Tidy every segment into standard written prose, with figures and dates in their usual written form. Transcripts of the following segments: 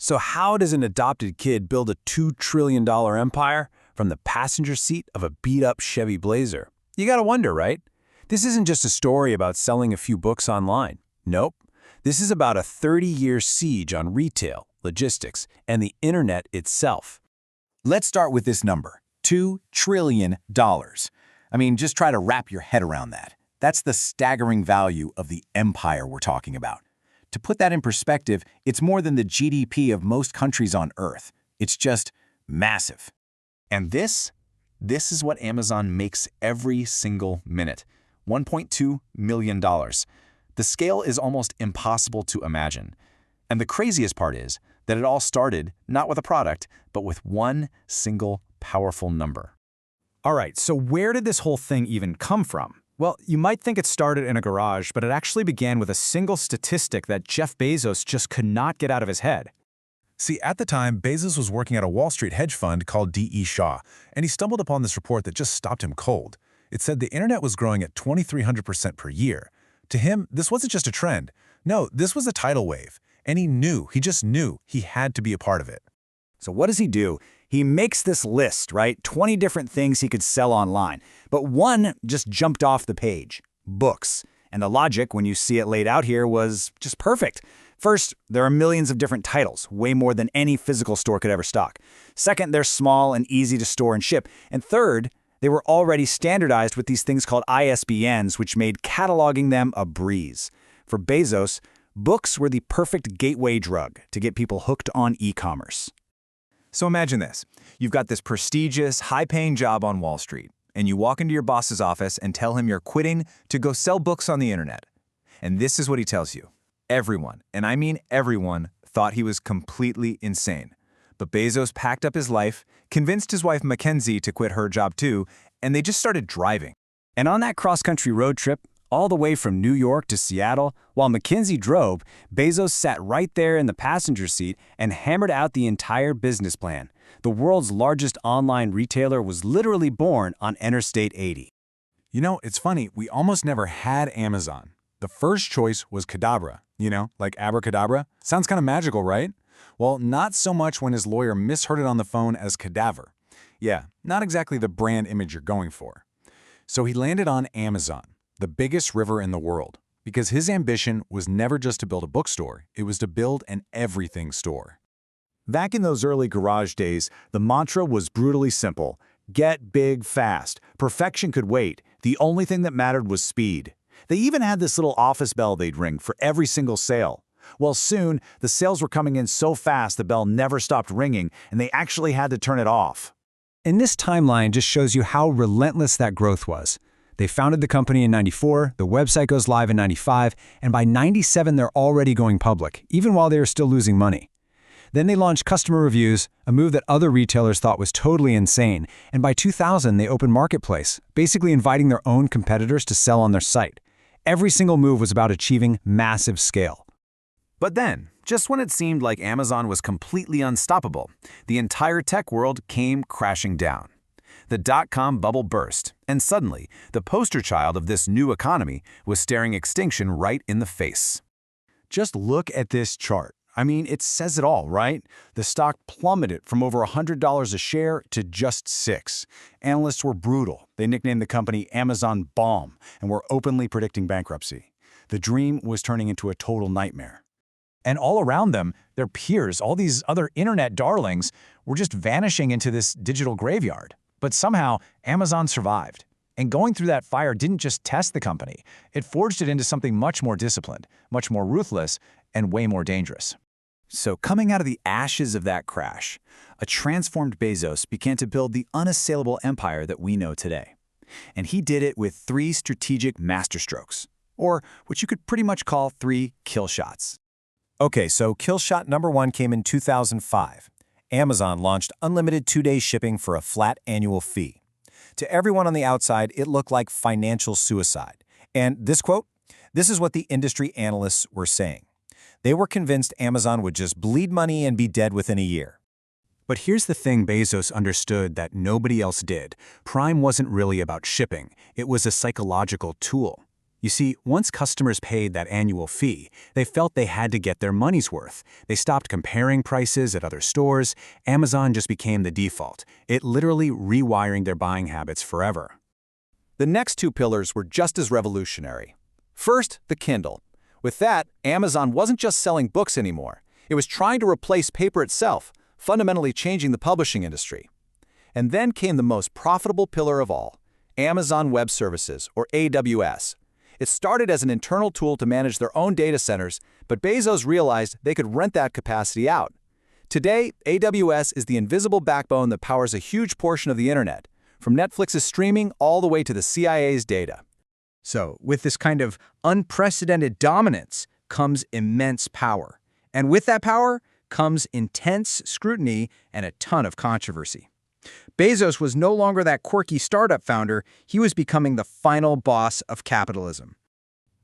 So how does an adopted kid build a $2 trillion empire from the passenger seat of a beat-up Chevy Blazer? You gotta wonder, right? This isn't just a story about selling a few books online. Nope. This is about a 30-year siege on retail, logistics, and the internet itself. Let's start with this number, $2 trillion. I mean, just try to wrap your head around that. That's the staggering value of the empire we're talking about. To put that in perspective, it's more than the GDP of most countries on Earth. It's just massive. And this is what Amazon makes every single minute. $1.2 million. The scale is almost impossible to imagine. And the craziest part is that it all started not with a product, but with one single powerful number. All right, so where did this whole thing even come from? Well, you might think it started in a garage, but it actually began with a single statistic that Jeff Bezos just could not get out of his head. See, at the time, Bezos was working at a Wall Street hedge fund called D.E. Shaw, and he stumbled upon this report that just stopped him cold. It said the internet was growing at 2,300% per year. To him, this wasn't just a trend. No, this was a tidal wave, and he just knew he had to be a part of it. So what does he do? He makes this list, right? 20 different things he could sell online. But one just jumped off the page: books. And the logic, when you see it laid out here, was just perfect. First, there are millions of different titles, way more than any physical store could ever stock. Second, they're small and easy to store and ship. And third, they were already standardized with these things called ISBNs, which made cataloging them a breeze. For Bezos, books were the perfect gateway drug to get people hooked on e-commerce. So imagine this. You've got this prestigious, high-paying job on Wall Street, and you walk into your boss's office and tell him you're quitting to go sell books on the internet. And this is what he tells you. Everyone, and I mean everyone, thought he was completely insane. But Bezos packed up his life, convinced his wife Mackenzie to quit her job too, and they just started driving. And on that cross-country road trip, all the way from New York to Seattle, while Mackenzie drove, Bezos sat right there in the passenger seat and hammered out the entire business plan. The world's largest online retailer was literally born on Interstate 80. You know, it's funny, we almost never had Amazon. The first choice was Cadabra, like abracadabra. Sounds kind of magical, right? Well, not so much when his lawyer misheard it on the phone as cadaver. Yeah, not exactly the brand image you're going for. So he landed on Amazon, the biggest river in the world, because his ambition was never just to build a bookstore, it was to build an everything store. Back in those early garage days, the mantra was brutally simple: get big fast. Perfection could wait. The only thing that mattered was speed. They even had this little office bell they'd ring for every single sale. Well, soon, the sales were coming in so fast the bell never stopped ringing, and they actually had to turn it off. And this timeline just shows you how relentless that growth was. They founded the company in '94, the website goes live in '95, and by '97 they're already going public, even while they were still losing money. Then they launched customer reviews, a move that other retailers thought was totally insane, and by 2000 they opened Marketplace, basically inviting their own competitors to sell on their site. Every single move was about achieving massive scale. But then, just when it seemed like Amazon was completely unstoppable, the entire tech world came crashing down. The dot-com bubble burst, and suddenly, the poster child of this new economy was staring extinction right in the face. Just look at this chart. I mean, it says it all, right? The stock plummeted from over $100 a share to just $6. Analysts were brutal. They nicknamed the company Amazon Bomb and were openly predicting bankruptcy. The dream was turning into a total nightmare. And all around them, their peers, all these other internet darlings, were just vanishing into this digital graveyard. But somehow, Amazon survived. And going through that fire didn't just test the company. It forged it into something much more disciplined, much more ruthless, and way more dangerous. So coming out of the ashes of that crash, a transformed Bezos began to build the unassailable empire that we know today. And he did it with 3 strategic masterstrokes, or what you could pretty much call 3 kill shots. Okay, so kill shot number 1 came in 2005. Amazon launched unlimited 2-day shipping for a flat annual fee. To everyone on the outside, it looked like financial suicide. And this quote, this is what the industry analysts were saying. They were convinced Amazon would just bleed money and be dead within a year. But here's the thing Bezos understood that nobody else did. Prime wasn't really about shipping. It was a psychological tool. You see, once customers paid that annual fee, they felt they had to get their money's worth. They stopped comparing prices at other stores. Amazon just became the default, it literally rewiring their buying habits forever. The next two pillars were just as revolutionary. First, the Kindle. With that, Amazon wasn't just selling books anymore. It was trying to replace paper itself, fundamentally changing the publishing industry. And then came the most profitable pillar of all, Amazon Web Services, or AWS. It started as an internal tool to manage their own data centers, but Bezos realized they could rent that capacity out. Today, AWS is the invisible backbone that powers a huge portion of the internet, from Netflix's streaming all the way to the CIA's data. So, with this kind of unprecedented dominance comes immense power. And with that power comes intense scrutiny and a ton of controversy. Bezos was no longer that quirky startup founder, he was becoming the final boss of capitalism.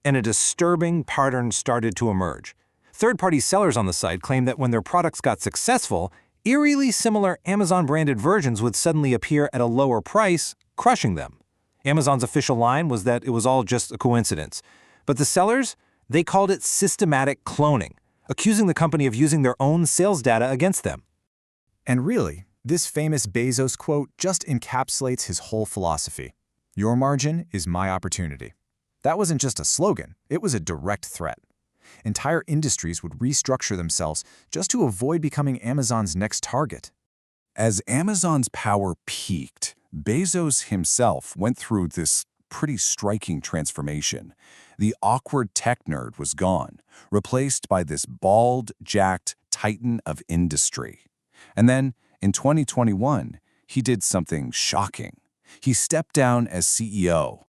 And a disturbing pattern started to emerge. Third-party sellers on the site claimed that when their products got successful, eerily similar Amazon-branded versions would suddenly appear at a lower price, crushing them. Amazon's official line was that it was all just a coincidence. But the sellers, they called it systematic cloning, accusing the company of using their own sales data against them. And really, this famous Bezos quote just encapsulates his whole philosophy. Your margin is my opportunity. That wasn't just a slogan, it was a direct threat. Entire industries would restructure themselves just to avoid becoming Amazon's next target. As Amazon's power peaked, Bezos himself went through this pretty striking transformation. The awkward tech nerd was gone, replaced by this bald, jacked titan of industry. And then, in 2021, he did something shocking. He stepped down as CEO.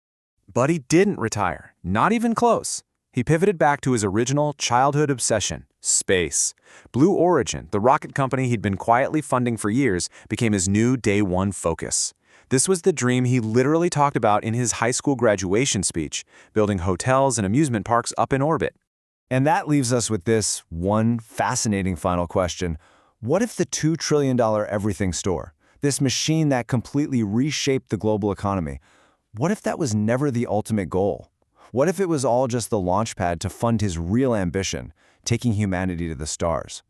But he didn't retire, not even close. He pivoted back to his original childhood obsession, space. Blue Origin, the rocket company he'd been quietly funding for years, became his new day-one focus. This was the dream he literally talked about in his high school graduation speech, building hotels and amusement parks up in orbit. And that leaves us with this one fascinating final question. What if the $2 trillion everything store, this machine that completely reshaped the global economy, what if that was never the ultimate goal? What if it was all just the launchpad to fund his real ambition, taking humanity to the stars?